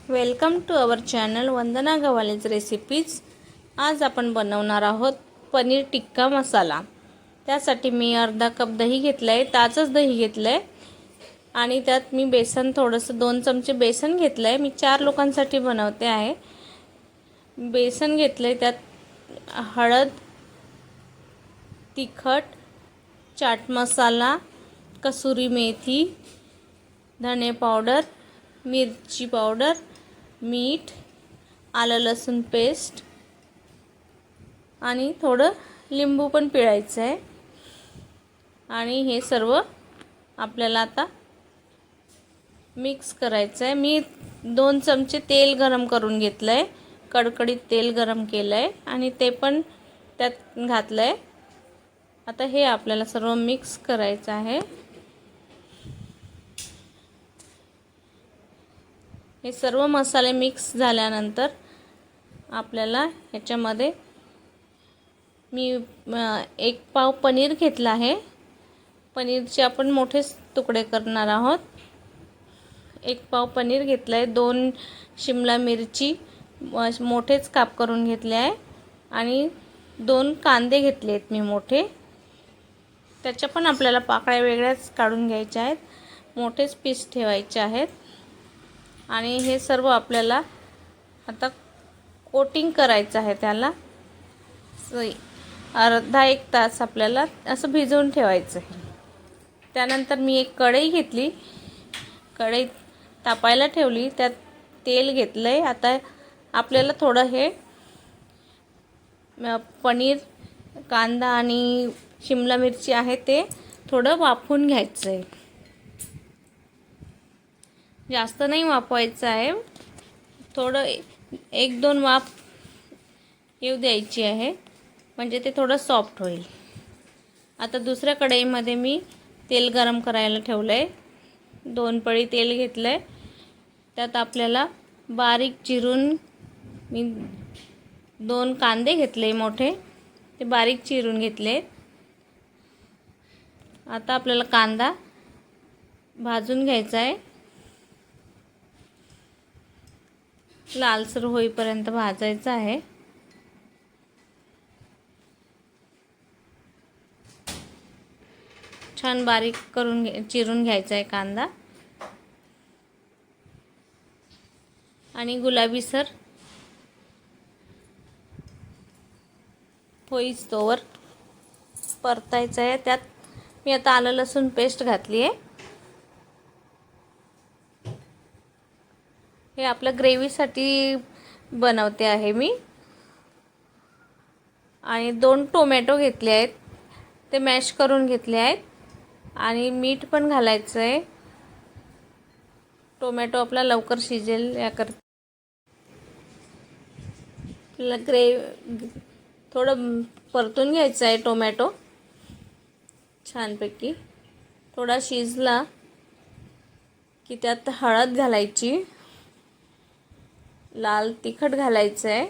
Welcome to our channel Vandana Gavhale's recipes. आज आपण बनवणार आहोत पनीर टिक्का मसाला। त्यासाठी मी अर्धा कप दही घेतलंय, ताजंच दही घेतलंय आणि त्यात मी बेसन थोडंसं 2 चमचे बेसन घेतलंय। मी 4 लोकांसाठी बनवते आहे। बेसन घेतलंय, त्यात हळद, तिखट, चाट मसाला, कसुरी मेथी, धने पावडर, मिरची पावडर, मीठ, आलं लसूण पेस्ट आणि थोडं लिंबू पण पिळायचं आहे। आणि हे सर्व आपल्याला आता मिक्स करायचं आहे। मी 2 चमचे तेल गरम करून घेतलंय, कडकडीत तेल गरम केलंय आणि ते पण त्यात घातलंय। आता हे आपल्याला सर्व मिक्स करायचं आहे। हे सर्व मसाले मिक्स झाल्यानंतर आपल्याला ह्याच्यामध्ये मी 1 पाव पनीर घेतला आहे। पनीरचे आपण मोठे तुकडे करणार आहोत। 1 पाव पनीर घेतलाय, 2 शिमला मिरची मोठेच काप करून घेतले आहे आणि 2 कांदे घेतले आहेत मी मोठे। त्याच्या पण आपल्याला पाकळ्या वेगळ्याच काढून घ्यायच्या आहेत, मोठेच पीस ठेवायचे आहेत। आणि हे सर्व आपल्याला आता कोटिंग करायचं आहे। त्याला अर्धा 1 तास आपल्याला असं भिजवून ठेवायचं आहे। त्यानंतर मी एक कढई घेतली, कढई तापायला ठेवली, त्यात तेल घेतलंय। आता आपल्याला थोडं हे पनीर, कांदा आणि शिमला मिरची आहे ते थोडं वाफवून घ्यायचं आहे। जास्त नाही वाफवायचं आहे, थोडं 1-2 वाफ येऊ द्यायची आहे, म्हणजे ते थोडं सॉफ्ट होईल। आता दुसऱ्या कढईमध्ये मी तेल गरम करायला ठेवलंय, 2 पळी तेल घेतलंय। त्यात आपल्याला बारीक चिरून मी 2 कांदे घेतले मोठे, ते बारीक चिरून घेतले। आता आपल्याला कांदा भाजून घ्यायचा आहे, लालसर होईपर्यंत भाजायचा आहे। छान बारीक करून चिरून घ्यायचा आहे कांदा आणि गुलाबीसर होईस्तोवर परतायचं आहे। त्यात मी आता आलं लसूण पेस्ट घातली आहे। हे आपल्या ग्रेव्हीसाठी बनवते आहे मी। आणि 2 टोमॅटो घेतले आहेत, ते मॅश करून घेतले आहेत आणि मीठ पण घालायचं आहे। टोमॅटो आपला लवकर शिजेल याकरता थोडं परतून घ्यायचं आहे। टोमॅटो छानपैकी थोडा शिजला की त्यात हळद घालायची, लाल तिखट घालायचं आहे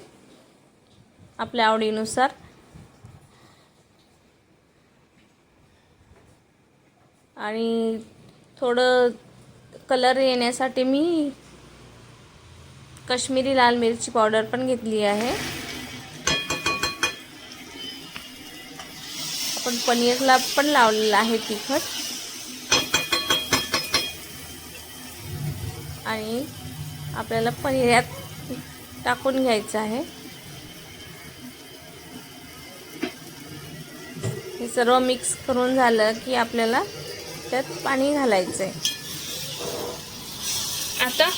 आपल्या आवडीनुसार आणि थोडं कलर येण्यासाठी मी काश्मीरी लाल मिरची पावडर पण घेतली आहे। आपण पनीरला पण लावलेलं आहे तिखट। आणि आपल्याला पनीर यात टाकून घ्यायचं आहे। हे सर्व मिक्स करून झालं की आपल्याला त्यात पाणी घालायचं आहे। आता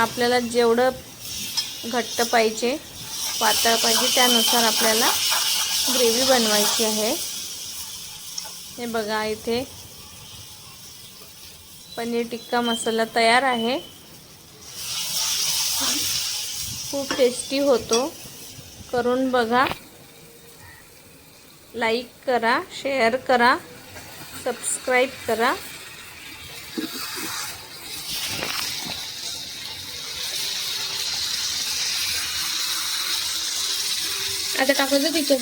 आपल्याला जेवढं घट्ट पाहिजे, पातळ पाहिजे, त्यानुसार आपल्याला ग्रेव्ही बनवायची आहे। हे बघा, इथे पनीर टिक्का मसाला तयार आहे। खूप टेस्टी होतो, करून बघा। लाईक करा, शेअर करा, सबस्क्राईब करा। आता टाकायचं तिथे